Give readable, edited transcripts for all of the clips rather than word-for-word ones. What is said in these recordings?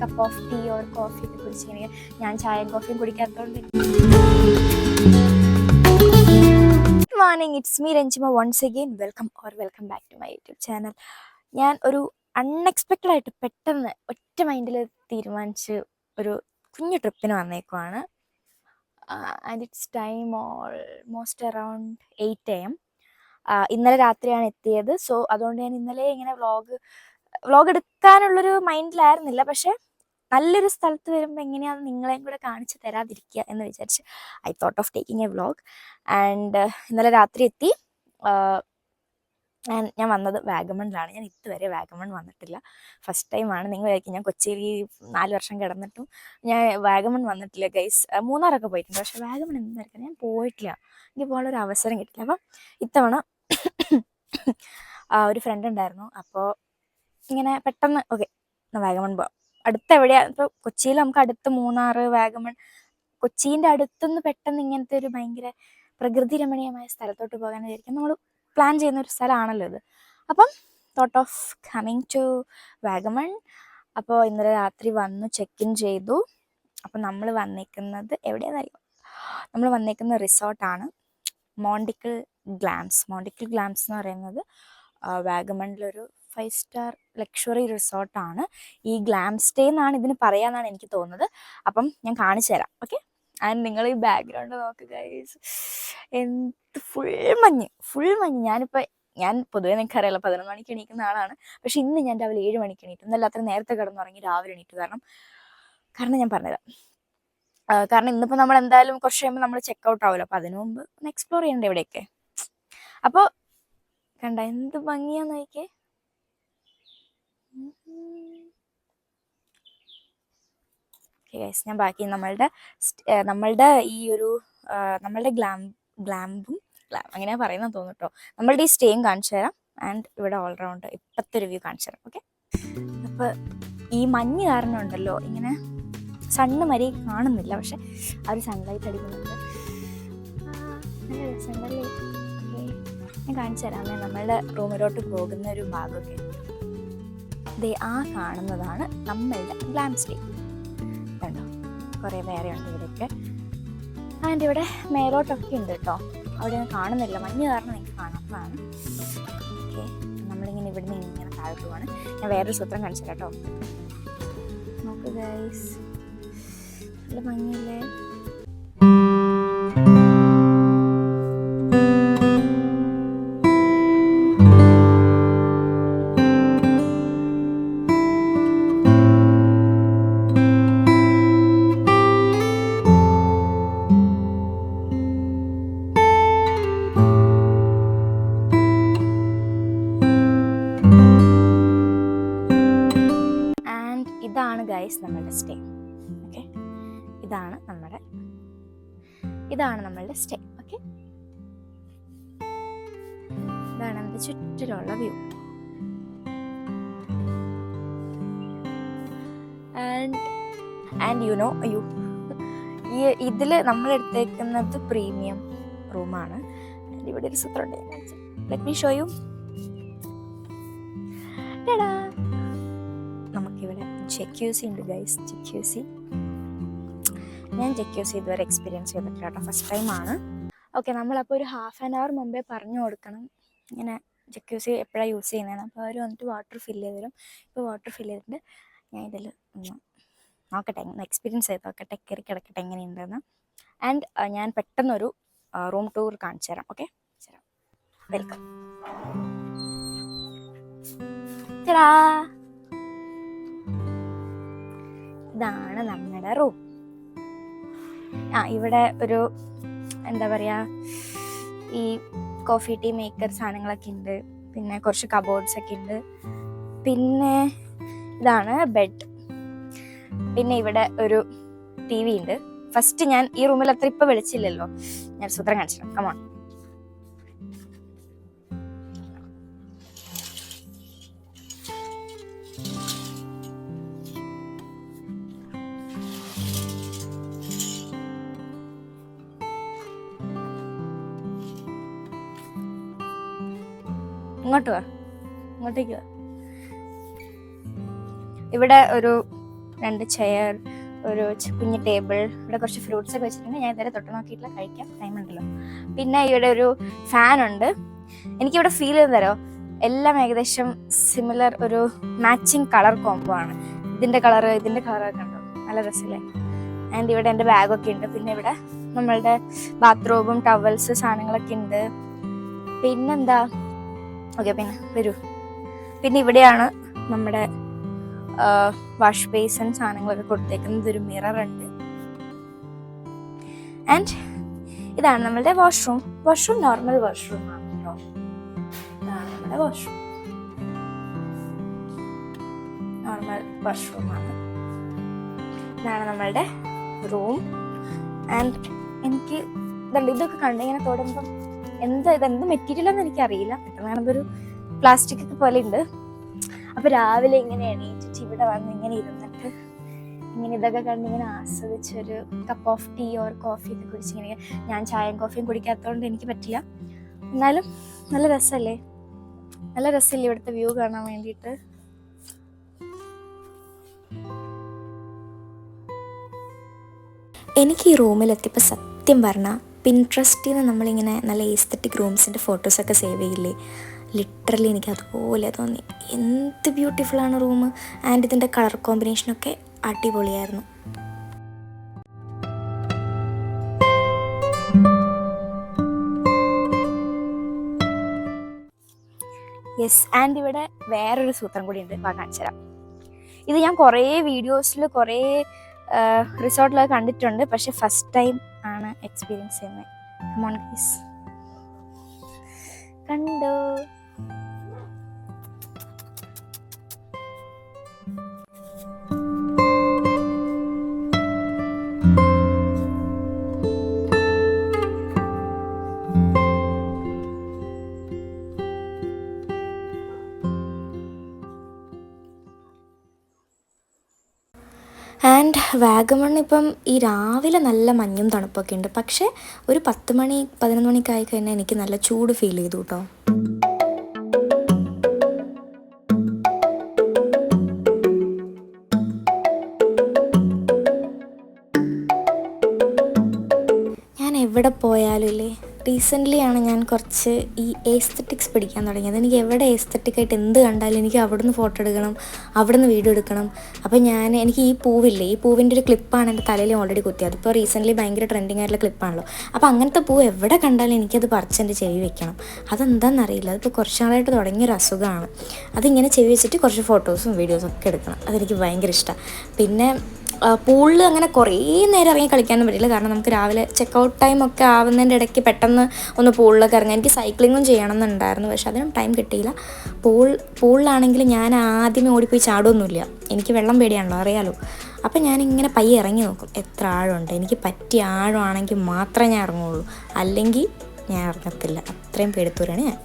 Cup of tea or coffee ഒക്കെ കുടിച്ചിങ്ങനെ. ഞാൻ ചായയും കോഫിയും കുടിക്കാത്തതുകൊണ്ട്. Good morning, it's me Ranjima once again. Welcome back to my YouTube channel. ഞാൻ ഒരു അൺഎക്സ്പെക്റ്റഡ് ആയിട്ട് പെട്ടെന്ന് ഒറ്റ മൈൻഡിൽ തീരുമാനിച്ച് ഒരു കുഞ്ഞു ട്രിപ്പിന് വന്നേക്കുവാണ്. And it's time almost around 8 AM. ഇന്നലെ രാത്രിയാണ് എത്തിയത്. സോ അതുകൊണ്ട് ഞാൻ ഇന്നലെ ഇങ്ങനെ വ്ളോഗ് എടുക്കാനുള്ളൊരു മൈൻഡിലായിരുന്നില്ല. പക്ഷെ നല്ലൊരു സ്ഥലത്ത് വരുമ്പോൾ എങ്ങനെയാണ് നിങ്ങളെയും കൂടെ കാണിച്ചു തരാതിരിക്കുക എന്ന് വിചാരിച്ച് I thought of taking A vlog. And ഇന്നലെ രാത്രി എത്തി. ഞാൻ വന്നത് വാഗമണിലാണ്. ഞാൻ ഇതുവരെ വാഗമൺ വന്നിട്ടില്ല, ഫസ്റ്റ് ടൈമാണ്. നിങ്ങൾ വിചാരിക്കും ഞാൻ കൊച്ചിയിൽ 4 വർഷം കിടന്നിട്ടും ഞാൻ വാഗമൺ വന്നിട്ടില്ല ഗൈസ്. മൂന്നാറൊക്കെ പോയിട്ടുണ്ട്, പക്ഷെ വാഗമൺ എന്തായിരിക്കും ഞാൻ പോയിട്ടില്ല. എനിക്ക് പോകാനുള്ളൊരു അവസരം കിട്ടില്ല. അപ്പം ഇത്തവണ ഒരു ഫ്രണ്ട് ഉണ്ടായിരുന്നു. അപ്പോൾ ഇങ്ങനെ പെട്ടെന്ന് ഓക്കെ വാഗമൺ പോവാം. അടുത്ത് എവിടെയാണ് ഇപ്പോൾ കൊച്ചിയിൽ നമുക്ക് അടുത്ത് മൂന്നാറ്, വാഗമൺ. കൊച്ചീൻ്റെ അടുത്തുനിന്ന് പെട്ടെന്ന് ഇങ്ങനത്തെ ഒരു ഭയങ്കര പ്രകൃതി രമണീയമായ സ്ഥലത്തോട്ട് പോകാൻ വിചാരിക്കും. നമ്മൾ പ്ലാൻ ചെയ്യുന്ന ഒരു സ്ഥലമാണല്ലോ ഇത്. അപ്പം thought of coming to Vagamon. അപ്പോൾ ഇന്നലെ രാത്രി വന്നു ചെക്ക് ഇൻ ചെയ്തു. അപ്പം നമ്മൾ വന്നേക്കുന്നത് എവിടെയാണെന്നറിയാം? നമ്മൾ വന്നേക്കുന്ന റിസോർട്ടാണ് മോണ്ടിക്കിൾ ഗ്ലാംസ്. മോണ്ടിക്കിൾ ഗ്ലാംസ് എന്ന് പറയുന്നത് വാഗമണിലൊരു 5 സ്റ്റാർ ലക്ഷറി റിസോർട്ടാണ്. ഈ ഗ്ലാം സ്റ്റേ എന്നാണ് ഇതിന് പറയാന്നാണ് എനിക്ക് തോന്നുന്നത്. അപ്പം ഞാൻ കാണിച്ചു തരാം. ഓക്കെ, ആൻഡ് നിങ്ങൾ ഈ ബാക്ക്ഗ്രൗണ്ട് നോക്കുക ഗൈസ്, എന്ത് ഫുൾ മഞ്ഞ്. ഞാൻ പൊതുവേ നിങ്ങൾക്ക് അറിയാലോ 11 മണിക്ക് എണീക്കുന്ന ആളാണ്. പക്ഷെ ഇന്ന് ഞാൻ രാവിലെ 7 മണിക്ക് എണീറ്റു. ഇന്നല്ല അത്ര നേരത്തെ കിടന്നുറങ്ങി രാവിലെ എണീറ്റു. കാരണം ഞാൻ പറഞ്ഞുതരാം. കാരണം ഇന്നിപ്പോൾ നമ്മൾ എന്തായാലും കുറച്ച് കഴിയുമ്പോൾ നമ്മൾ ചെക്ക് ഔട്ട് ആവുമല്ലോ. അപ്പോൾ അതിനു മുമ്പ് ഒന്ന് എക്സ്പ്ലോർ ചെയ്യണ്ടേ എവിടെയൊക്കെ. അപ്പോൾ കണ്ട എന്ത് ഭംഗിയാന്ന് നോക്കിയേ. ഞാൻ ബാക്കി നമ്മളുടെ ഈ ഒരു നമ്മളുടെ ഗ്ലാമ്പും അങ്ങനെ പറയുന്നത് തോന്നും കേട്ടോ. നമ്മളുടെ ഈ സ്റ്റേയും കാണിച്ചു തരാം. ആൻഡ് ഇവിടെ ഓൾറൗണ്ട് ഇപ്പോഴത്തെ റിവ്യൂ കാണിച്ചു തരാം. ഓക്കെ, അപ്പോൾ ഈ മഞ്ഞ് കാരണം ഉണ്ടല്ലോ ഇങ്ങനെ സണ്ണ് മരി കാണുന്നില്ല, പക്ഷെ ആ ഒരു സൺലൈറ്റ് അടിക്കുന്നുണ്ട്. നല്ല രസമുണ്ടല്ലേ. ഞാൻ കാണിച്ചു തരാമേ. നമ്മളുടെ റൂമിലോട്ട് പോകുന്ന ഒരു ഭാഗമൊക്കെ ദേ ആ കാണുന്നതാണ് നമ്മളുടെ ഗ്ലാം സ്റ്റേ. കണ്ടോ, കുറേ വേറെ ഉണ്ട് ഇവിടെയൊക്കെ. ആൻഡ് ഇവിടെ മേലോട്ടൊക്കെ ഉണ്ട് കേട്ടോ. അവിടെ ഒന്നും കാണുന്നില്ല, മഞ്ഞ് കാരണം എനിക്ക് കാണാത്തതാണ്. ഓക്കെ, നമ്മളിങ്ങനെ ഇവിടുന്ന് ഇങ്ങനെ താഴോട്ട് പോവാണ്. ഞാൻ വേറൊരു സൂത്രം കാണിച്ചു തരാം കേട്ടോ. നോക്ക് ഗൈസ്, നല്ല ഭംഗിയല്ലേ. ഇതാണ് ഗൈസ് നമ്മളുടെ സ്റ്റേ. ഓക്കെ, ഇതാണ് നമ്മളുടെ സ്റ്റേ. ഓക്കെ, ഇതാണ് നമ്മുടെ ചുറ്റിലുള്ള വ്യൂ. ആൻഡ് യു നോ ഇതിൽ നമ്മൾ എടുത്തേക്കുന്നത് പ്രീമിയം റൂമാണ്. ഇവിടെ ഒരു സൂത്രം ഉണ്ട്, ലെറ്റ് മീ ഷോ യു. നമുക്കിവിടെ ജക്യൂസി ഉണ്ട് ഗൈസ്. ഞാൻ ജക്യൂസി ഇതുവരെ എക്സ്പീരിയൻസ് ചെയ്തിട്ടില്ല കേട്ടോ, ഫസ്റ്റ് ടൈമാണ്. ഓക്കെ, നമ്മളപ്പോൾ ഒരു 1/2 hour മുമ്പേ പറഞ്ഞു കൊടുക്കണം ഇങ്ങനെ ജക്യൂസി എപ്പോഴാണ് യൂസ് ചെയ്യുന്നതെന്ന്. അപ്പോൾ അവർ വന്നിട്ട് വാട്ടർ ഫില്ല് ചെയ്ത് തരും. ഇപ്പോൾ വാട്ടർ ഫില്ല് ചെയ്തിട്ട് ഞാൻ ഇതിൽ ഒന്ന് നോക്കട്ടെ, ഒന്ന് എക്സ്പീരിയൻസ് ചെയ്ത് നോക്കട്ടെ, കയറി കിടക്കട്ടെ എങ്ങനെയുണ്ടെന്ന്. ആൻഡ് ഞാൻ പെട്ടെന്നൊരു റൂം ടൂർ കാണിച്ചു തരാം. Okay, welcome. ഇതാണ് നമ്മുടെ റൂം. ഇവിടെ ഒരു എന്താ പറയുക, ഈ കോഫി ടീ മേക്കർ സാധനങ്ങളൊക്കെ ഉണ്ട്. പിന്നെ കുറച്ച് കബോർഡ്സ് ഒക്കെ ഉണ്ട്. പിന്നെ ഇതാണ് ബെഡ്. പിന്നെ ഇവിടെ ഒരു TV ഉണ്ട്. ഫസ്റ്റ് ഞാൻ ഈ റൂമിൽ അത്ര ഇപ്പം വെളിച്ചില്ലല്ലോ, ഞാൻ സൂത്രം കാണിച്ചിടാം. കമോൺ. ഇങ്ങോട്ടേക്ക് വാ. ഇവിടെ ഒരു 2 ചെയർ, ഒരു കുഞ്ഞ് ടേബിൾ, ഇവിടെ കുറച്ച് ഫ്രൂട്ട്സ് ഒക്കെ വെച്ചിട്ടുണ്ട്. ഞാൻ ഇതുവരെ തൊട്ട് നോക്കിയിട്ടില്ല, കഴിക്കാം, ടൈം ഉണ്ടല്ലോ. പിന്നെ ഇവിടെ ഒരു ഫാനുണ്ട്. എനിക്കിവിടെ ഫീൽ ചെയ്ത് തരോ, എല്ലാം ഏകദേശം സിമിലർ, ഒരു മാച്ചിങ് കളർ കോംബോ ആണ്. ഇതിൻ്റെ കളറൊക്കെ ഉണ്ടോ, നല്ല രസമില്ലേ. ആൻഡ് ഇവിടെ എൻ്റെ ബാഗൊക്കെ ഉണ്ട്. പിന്നെ ഇവിടെ നമ്മളുടെ ബാത്റൂമും ടവൽസ് സാധനങ്ങളൊക്കെ ഉണ്ട്. പിന്നെന്താ, ഓക്കെ, പിന്നെ വരൂ. പിന്നെ ഇവിടെയാണ് നമ്മുടെ വാഷ് ബേസിൻ സാധനങ്ങളൊക്കെ കൊടുത്തേക്കുന്നത്. ഒരു മിറർ ഉണ്ട്. ആൻഡ് ഇതാണ് നമ്മളുടെ വാഷ്റൂം. നോർമൽ വാഷ്റൂം ആണ് കേട്ടോ. ഇതാണ് നമ്മുടെ വാഷ്റൂം, നോർമൽ വാഷ്റൂമാണ്. ഇതാണ് നമ്മളുടെ റൂം. ആൻഡ് എനിക്ക് ഇതൊക്കെ കണ്ടിങ്ങനെ തൊടുമ്പം ഇതെന്ത് മെറ്റീരിയൽ എന്ന് എനിക്കറിയില്ല. പെട്ടെന്ന് കാണുമ്പോൾ ഒരു പ്ലാസ്റ്റിക് ഒക്കെ പോലെ ഉണ്ട്. അപ്പോൾ രാവിലെ ഇങ്ങനെ എണീറ്റിട്ട് ഇവിടെ വന്ന് ഇങ്ങനെ ഇരുന്നിട്ട് ഇങ്ങനെ ഇതൊക്കെ കണ്ട് ഇങ്ങനെ ആസ്വദിച്ചൊരു cup of tea or coffee ഒക്കെ കുടിച്ചിങ്ങനെ, ഞാൻ ചായയും കോഫിയും കുടിക്കാത്തതുകൊണ്ട് എനിക്ക് പറ്റില്ല, എന്നാലും നല്ല രസമല്ലേ ഇവിടുത്തെ വ്യൂ കാണാൻ വേണ്ടിയിട്ട്. എനിക്ക് ഈ റൂമിലെത്തിയപ്പോൾ സത്യം പറഞ്ഞാൽ പിൻട്രസ്റ്റിൽ നിന്ന് നമ്മളിങ്ങനെ നല്ല എസ്തെറ്റിക് റൂംസിൻ്റെ ഫോട്ടോസൊക്കെ സേവ് ചെയ്യില്ലേ, ലിറ്ററലി എനിക്ക് അതുപോലെ തോന്നി. എന്ത് ബ്യൂട്ടിഫുള്ളാണ് റൂം. ആൻഡ് ഇതിൻ്റെ കളർ കോമ്പിനേഷനൊക്കെ അടിപൊളിയായിരുന്നു. യെസ്, ആൻഡ് ഇവിടെ വേറൊരു സൂത്രം കൂടി ഉണ്ട്, കാണിച്ചു തരാം. ഇത് ഞാൻ കുറേ വീഡിയോസിൽ കുറേ റിസോർട്ടിലൊക്കെ കണ്ടിട്ടുണ്ട്, പക്ഷെ ഫസ്റ്റ് ടൈം ആണ് എക്സ്പീരിയൻസ് ചെയ്യുന്നത്. കമോൺ ഗയ്സ്, കണ്ടോ? ആൻഡ് വാഗമൺ ഇപ്പം ഈ രാവിലെ നല്ല മഞ്ഞും തണുപ്പൊക്കെ ഉണ്ട്, പക്ഷേ ഒരു 10 മണി 11 മണിയൊക്കെ ആയി കഴിഞ്ഞാൽ എനിക്ക് നല്ല ചൂട് ഫീൽ ചെയ്തു കേട്ടോ. ഞാൻ എവിടെ പോയാലും ഇല്ലേ, റീസെൻ്റ്ലി ആണ് ഞാൻ കുറച്ച് ഈ എസ്തെറ്റിക്സ് പഠിക്കാൻ തുടങ്ങിയത്. എനിക്ക് എവിടെ എസ്തെറ്റിക്കായിട്ട് എന്ത് കണ്ടാലും എനിക്ക് അവിടുന്ന് ഫോട്ടോ എടുക്കണം, അവിടുന്ന് വീഡിയോ എടുക്കണം. അപ്പോൾ എനിക്ക് ഈ പൂവില്ലേ, ഈ പൂവിൻ്റെ ഒരു ക്ലിപ്പാണ് എൻ്റെ തലയിൽ ഓൾറെഡി കുത്തിയത്. ഇപ്പോൾ റീസെൻ്റ്ലി ഭയങ്കര ട്രെൻഡിങ് ആയിട്ടുള്ള ക്ലിപ്പാണല്ലോ. അപ്പോൾ അങ്ങനത്തെ പൂവ് എവിടെ കണ്ടാലും എനിക്കത് പറിച്ച് എൻ്റെ ചെവി വെക്കണം. അതെന്താണെന്നറിയില്ല, അതിപ്പോൾ കുറച്ച് നാളായിട്ട് തുടങ്ങിയൊരു അസുഖമാണ്. അതിങ്ങനെ ചെവി വെച്ചിട്ട് കുറച്ച് ഫോട്ടോസും വീഡിയോസും ഒക്കെ എടുക്കണം. അതെനിക്ക് ഭയങ്കര ഇഷ്ടമാണ്. പിന്നെ പൂളിൽ അങ്ങനെ കുറേ നേരം ഇറങ്ങി കളിക്കാനൊന്നും പറ്റില്ല, കാരണം നമുക്ക് രാവിലെ ചെക്കൗട്ട് ടൈമൊക്കെ ആവുന്നതിൻ്റെ ഇടയ്ക്ക് പെട്ടെന്ന് ഒന്ന് പൂളിലൊക്കെ ഇറങ്ങാം. എനിക്ക് സൈക്ലിങ്ങും ചെയ്യണം എന്നുണ്ടായിരുന്നു, പക്ഷെ അതിനും ടൈം കിട്ടിയില്ല. പൂളിലാണെങ്കിൽ ഞാൻ ആദ്യമേ ഓടിപ്പോയി ചാടുമൊന്നുമില്ല, എനിക്ക് വെള്ളം പേടിയാണല്ലോ, അറിയാലോ. അപ്പം ഞാനിങ്ങനെ പയ്യെ ഇറങ്ങി നോക്കും എത്ര ആഴമുണ്ട്. എനിക്ക് പറ്റിയ ആഴമാണെങ്കിൽ മാത്രമേ ഞാൻ ഇറങ്ങുള്ളൂ, അല്ലെങ്കിൽ ഞാൻ ഇറങ്ങത്തില്ല. അത്രയും പേടിത്തൂരാണ് ഞാൻ.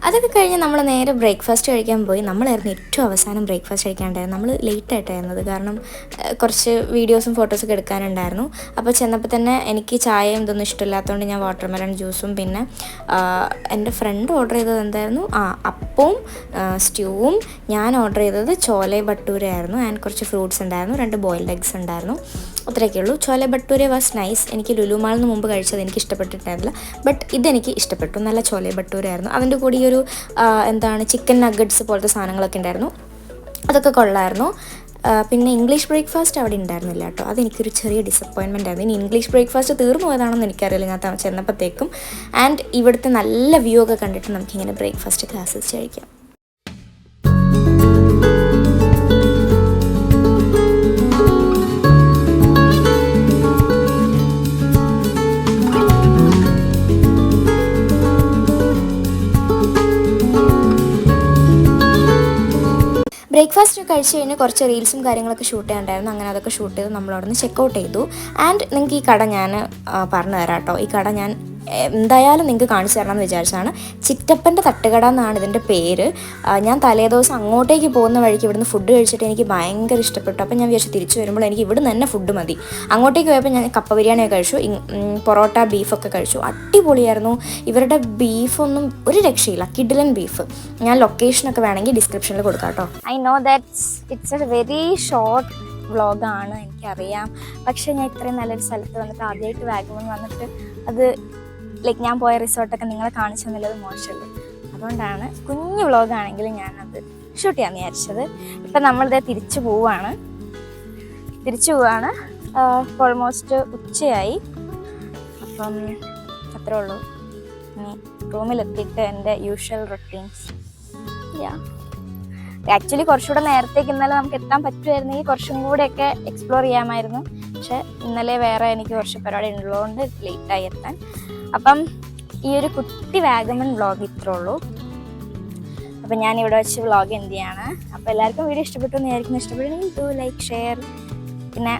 അതൊക്കെ കഴിഞ്ഞ് നമ്മൾ നേരെ ബ്രേക്ക്ഫാസ്റ്റ് കഴിക്കാൻ പോയി. നമ്മളായിരുന്നു ഏറ്റവും അവസാനം ബ്രേക്ക്ഫാസ്റ്റ് കഴിക്കാനുണ്ടായിരുന്നു. നമ്മൾ ലേറ്റായിട്ടായിരുന്നത്, കാരണം കുറച്ച് വീഡിയോസും ഫോട്ടോസൊക്കെ എടുക്കാനുണ്ടായിരുന്നു. അപ്പോൾ ചെന്നപ്പോൾ തന്നെ എനിക്ക് ചായയും ഇതൊന്നും ഇഷ്ടമില്ലാത്തതുകൊണ്ട് ഞാൻ വാട്ടർമെലൺ ജ്യൂസും, പിന്നെ എൻ്റെ ഫ്രണ്ട് ഓർഡർ ചെയ്തത് എന്തായിരുന്നു, അപ്പവും സ്റ്റ്യൂവും. ഞാൻ ഓർഡർ ചെയ്തത് ചോലെ ഭട്ടൂര ആയിരുന്നു. ആൻഡ് കുറച്ച് ഫ്രൂട്ട്സ് ഉണ്ടായിരുന്നു, 2 ബോയിൽഡ് എഗ്സ് ഉണ്ടായിരുന്നു. അത്രയൊക്കെ ഉള്ളൂ. Chole bhatura was nice. എനിക്ക് ലുലു മാളിന് മുമ്പ് കഴിച്ചത് എനിക്ക് ഇഷ്ടപ്പെട്ടിട്ടായിരുന്നില്ല, ബട്ട് ഇതെനിക്ക് ഇഷ്ടപ്പെട്ടു. നല്ല ചോലെ ഭട്ടൂര ആയിരുന്നു. അതിൻ്റെ കൂടി ഒരു ചിക്കൻ നഗറ്റ്സ് പോലത്തെ സാധനങ്ങളൊക്കെ ഉണ്ടായിരുന്നു, അതൊക്കെ കൊള്ളായിരുന്നു. പിന്നെ ഇംഗ്ലീഷ് ബ്രേക്ക്ഫാസ്റ്റ് അവിടെ ഉണ്ടായിരുന്നില്ല കേട്ടോ, അതെനിക്കൊരു ചെറിയ ഡിസപ്പോയിൻമെൻ്റ് ആയിരുന്നു. ഇനി ഇംഗ്ലീഷ് ബ്രേക്ക്ഫാസ്റ്റ് തീർന്നു പോയതാണെന്ന് എനിക്കറിയില്ല ഞാൻ ചെന്നപ്പോഴത്തേക്കും. ആൻഡ് ഇവിടുത്തെ നല്ല വ്യൂ ഒക്കെ കണ്ടിട്ട് നമുക്കിങ്ങനെ ബ്രേക്ക്ഫാസ്റ്റ് ഒക്കെ ആസ്വദിച്ച് കഴിക്കാം. ബ്രേക്ക്ഫാസ്റ്റ് കഴിച്ച് കഴിഞ്ഞ് കുറച്ച് റീൽസും കാര്യങ്ങളൊക്കെ ഷൂട്ട് ചെയ്യാനുണ്ടായിരുന്നു. അങ്ങനെ അതൊക്കെ ഷൂട്ട് ചെയ്ത് നമ്മളവിടെ നിന്ന് ചെക്കൗട്ട് ചെയ്തു. ആൻഡ് നിങ്ങൾക്ക് ഈ കട ഞാൻ പറഞ്ഞു തരാം കേട്ടോ. ഈ കട ഞാൻ എന്തായാലും നിങ്ങൾക്ക് കാണിച്ചു തരണം എന്ന് വിചാരിച്ചാണ്. ചിറ്റപ്പൻ്റെ തട്ടുകട എന്നാണ് ഇതിൻ്റെ പേര്. ഞാൻ തലേദിവസം അങ്ങോട്ടേക്ക് പോകുന്ന വഴിക്ക് ഇവിടുന്ന് ഫുഡ് കഴിച്ചിട്ട് എനിക്ക് ഭയങ്കര ഇഷ്ടപ്പെട്ടു. അപ്പം ഞാൻ വിചാരിച്ചു തിരിച്ചു വരുമ്പോൾ എനിക്ക് ഇവിടുന്ന് തന്നെ ഫുഡ് മതി. അങ്ങോട്ടേക്ക് പോയപ്പോൾ ഞാൻ കപ്പ ബിരിയാണിയൊക്കെ കഴിച്ചു, പൊറോട്ട ബീഫൊക്കെ കഴിച്ചു. അടിപൊളിയായിരുന്നു. ഇവരുടെ ബീഫൊന്നും ഒരു രക്ഷയില്ല, കിഡിലൻ ബീഫ്. ഞാൻ ലൊക്കേഷനൊക്കെ വേണമെങ്കിൽ ഡിസ്ക്രിപ്ഷനിൽ കൊടുക്കാം കേട്ടോ. I know that's it's A very short വ്ളോഗാണ്, എനിക്കറിയാം. പക്ഷേ ഞാൻ ഇത്രയും നല്ലൊരു സ്ഥലത്ത് വന്നിട്ട് ആദ്യമായിട്ട് വാഗമൺ വന്നിട്ട് അത് ലൈക്ക് ഞാൻ പോയ റിസോർട്ടൊക്കെ നിങ്ങളെ കാണിച്ചു തന്നുള്ളത് മോശമല്ലേ. അതുകൊണ്ടാണ് കുഞ്ഞു വ്ളോഗാണെങ്കിലും ഞാനത് ഷൂട്ട് ചെയ്യാമെന്ന് വിചാരിച്ചത്. ഇപ്പം നമ്മളിത് തിരിച്ചു പോവുകയാണ്. ഓൾമോസ്റ്റ് ഉച്ചയായി. അപ്പം അത്രേ ഉള്ളൂ. ഇനി റൂമിലെത്തിയിട്ട് എൻ്റെ യൂഷ്വൽ റൊട്ടീൻസ്. ആക്ച്വലി കുറച്ചുകൂടെ നേരത്തേക്ക് ഇന്നലെ നമുക്ക് എത്താൻ പറ്റുമായിരുന്നെങ്കിൽ കുറച്ചും കൂടെയൊക്കെ എക്സ്പ്ലോർ ചെയ്യാമായിരുന്നു. പക്ഷെ ഇന്നലെ വേറെ എനിക്ക് കുറച്ച് പരിപാടി ഉള്ളതുകൊണ്ട് ലേറ്റായി എത്താൻ. അപ്പം ഈ ഒരു കുട്ടി വാഗമൺ വ്ളോഗ് ഇത്രേ ഉള്ളൂ. അപ്പം ഞാൻ ഇവിടെ വെച്ച് വ്ളോഗ് എന്ത് ചെയ്യാണ്. അപ്പോൾ എല്ലാവർക്കും വീഡിയോ ഇഷ്ടപ്പെട്ടു എന്ന് വിചാരിക്കുന്നു. ഇഷ്ടപ്പെട്ടെങ്കിൽ ഡു ലൈക്ക്, ഷെയർ. പിന്നെ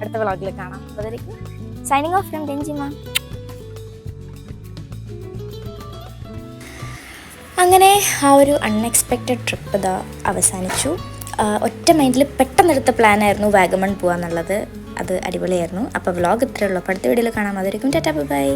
അടുത്ത വ്ളോഗിൽ കാണാം. അപ്പോൾ അതായിരിക്കും സൈനിങ് ഓഫ് ഫ്രം ഡെൻജിമ. അങ്ങനെ ആ ഒരു അൺഎക്സ്പെക്റ്റഡ് ട്രിപ്പ് ഇതാ അവസാനിച്ചു. ഒറ്റ മൈൻഡിൽ പെട്ടെന്നെടുത്ത പ്ലാനായിരുന്നു വാഗമൺ പോകാന്നുള്ളത്. അത് അടിപൊളിയായിരുന്നു. അപ്പോൾ വ്ളോഗ് ഇത്രയേ ഉള്ളൂ. അപ്പോൾ അടുത്ത വീഡിയോയിൽ കാണാം. അതായിരിക്കും ടാറ്റാ ബൈ.